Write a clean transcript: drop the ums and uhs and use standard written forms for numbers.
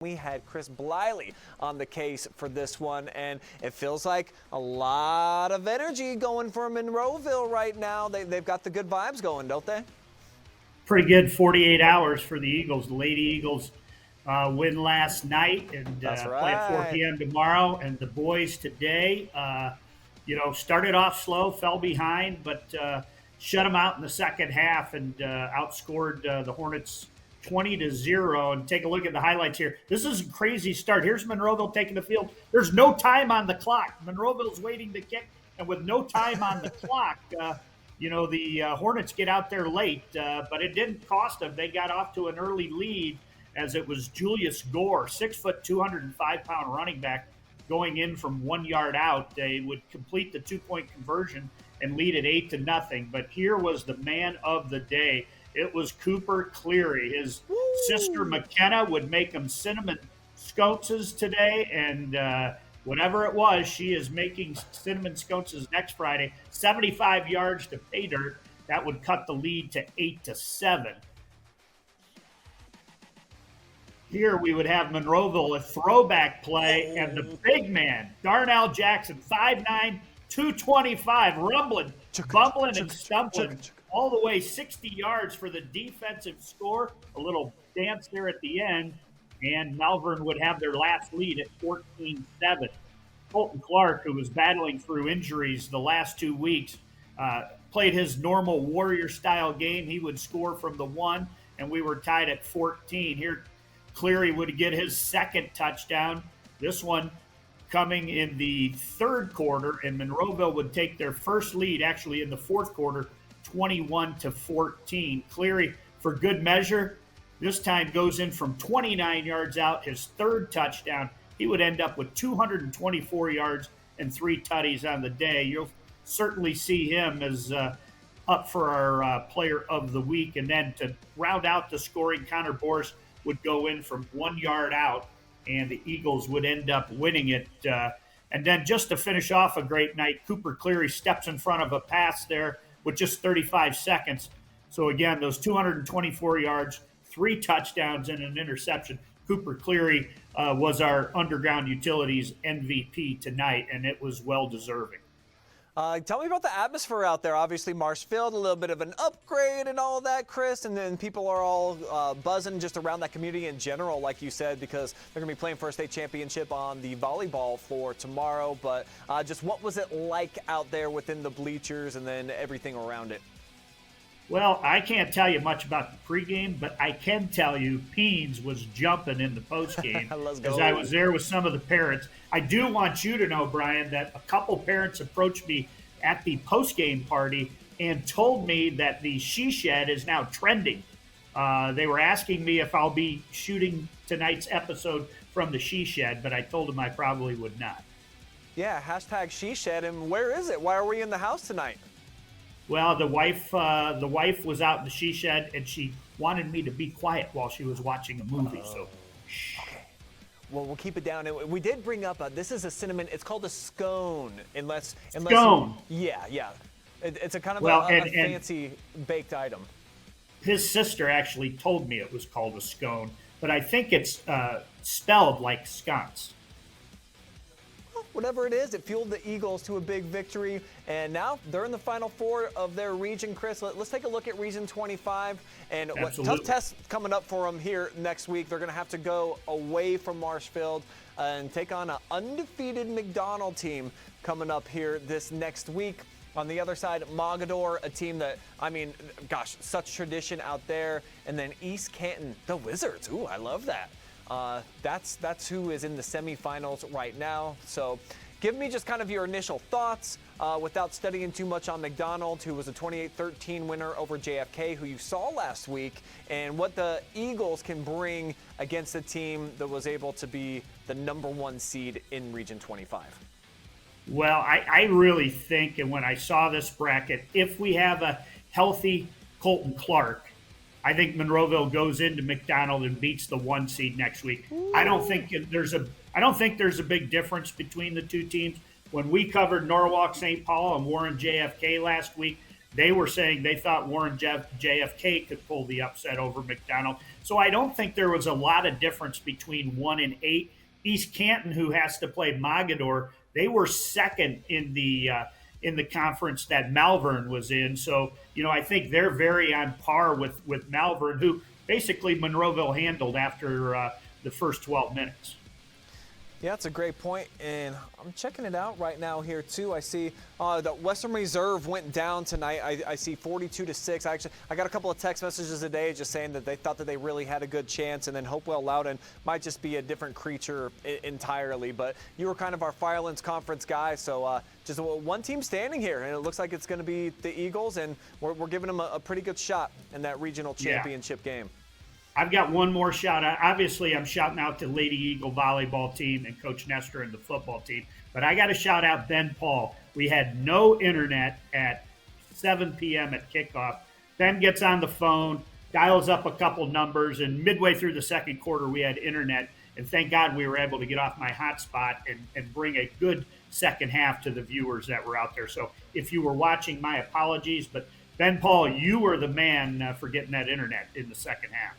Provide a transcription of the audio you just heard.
We had Chris Bliley on the case for this one, and it feels like a lot of energy going for Monroeville right now. They've got the good vibes going, don't they? Pretty good 48 hours for the Eagles. The Lady Eagles win last night and That's play at 4 right. p.m. tomorrow. And the boys today, started off slow, fell behind, but shut them out in the second half and outscored the Hornets 20-0. And take a look at the highlights here. This is a crazy start. Here's Monroeville taking the field. There's no time on the clock. Monroeville's waiting to kick, and with no time on the clock, the Hornets get out there late, but it didn't cost them. They got off to an early lead as it was Julius Gore, 6 foot, 205-pound running back, going in from 1 yard out. They would complete the 2-point conversion and lead it 8-0. But here was the man of the day. It was Cooper Cleary. His sister McKenna would make him cinnamon sconces today, and whatever it was, she is making cinnamon sconces next Friday. 75 yards to pay dirt. That would cut the lead to 8-7. Here we would have Monroeville, a throwback play, and the big man, Darnell Jackson, 5'9", 225, rumbling, bumbling, and stumbling all the way 60 yards for the defensive score. A little dance there at the end, and Malvern would have their last lead at 14-7. Colton Clark, who was battling through injuries the last 2 weeks, played his normal Warrior-style game. He would score from the 1, and we were tied at 14. Here, Cleary would get his second touchdown. This one coming in the third quarter, and Monroeville would take their first lead, actually in the fourth quarter, 21-14. Cleary, for good measure, this time goes in from 29 yards out, his third touchdown. He would end up with 224 yards and 3 tutties on the day. You'll certainly see him as up for our player of the week. And then to round out the scoring, Connor Boris would go in from 1 yard out, and the Eagles would end up winning it. And then just to finish off a great night, Cooper Cleary steps in front of a pass there with just 35 seconds. So again, those 224 yards, 3 touchdowns, and an interception. Cooper Cleary was our Underground Utilities MVP tonight, and it was well-deserving. Tell me about the atmosphere out there. Obviously, Marshfield, a little bit of an upgrade and all that, Chris, and then people are all buzzing just around that community in general, like you said, because they're going to be playing for a state championship on the volleyball floor tomorrow. But just what was it like out there within the bleachers and then everything around it? Well, I can't tell you much about the pregame, but I can tell you Peens was jumping in the postgame as I was there with some of the parents. I do want you to know, Brian, that a couple parents approached me at the postgame party and told me that the she shed is now trending. They were asking me if I'll be shooting tonight's episode from the she shed, but I told them I probably would not. Yeah, hashtag she shed. And where is it? Why are we in the house tonight? Well, the wife was out in the she shed, and she wanted me to be quiet while she was watching a movie. So, okay. Well, we'll keep it down. We did bring up this is a cinnamon. It's called a scone, unless scone. Yeah. It's a kind of a fancy baked item. His sister actually told me it was called a scone, but I think it's spelled like sconce. Whatever it is, it fueled the Eagles to a big victory, and now they're in the Final Four of their region. Chris, let's take a look at Region 25, and what tough tests coming up for them here next week. They're going to have to go away from Marshfield and take on an undefeated McDonald team coming up here this next week. On the other side, Mogador, a team that, such tradition out there, and then East Canton, the Wizards. Ooh, I love that. That's who is in the semifinals right now. So give me just kind of your initial thoughts without studying too much on McDonald, who was a 28-13 winner over JFK, who you saw last week, and what the Eagles can bring against a team that was able to be the #1 seed in Region 25. Well, I really think, and when I saw this bracket, if we have a healthy Colton Clark, I think Monroeville goes into McDonald and beats the 1 seed next week. I don't think there's a big difference between the two teams. When we covered Norwalk St. Paul and Warren JFK last week, they were saying they thought Warren JFK could pull the upset over McDonald. So I don't think there was a lot of difference between 1 and 8. East Canton, who has to play Mogador, they were second in the conference that Malvern was in. So, I think they're very on par with Malvern, who basically Monroeville handled after the first 12 minutes. Yeah, that's a great point, and I'm checking it out right now here too. I see the Western Reserve went down tonight. I see 42-6. I got a couple of text messages today just saying that they thought that they really had a good chance, and then Hopewell Loudon might just be a different creature entirely. But you were kind of our Firelands Conference guy, so just one team standing here, and it looks like it's going to be the Eagles, and we're giving them a pretty good shot in that regional championship game. I've got one more shout out. Obviously, I'm shouting out to Lady Eagle volleyball team and Coach Nestor and the football team. But I got to shout out Ben Paul. We had no internet at 7 p.m. at kickoff. Ben gets on the phone, dials up a couple numbers, and midway through the second quarter, we had internet. And thank God we were able to get off my hotspot and bring a good second half to the viewers that were out there. So if you were watching, my apologies. But Ben Paul, you were the man for getting that internet in the second half.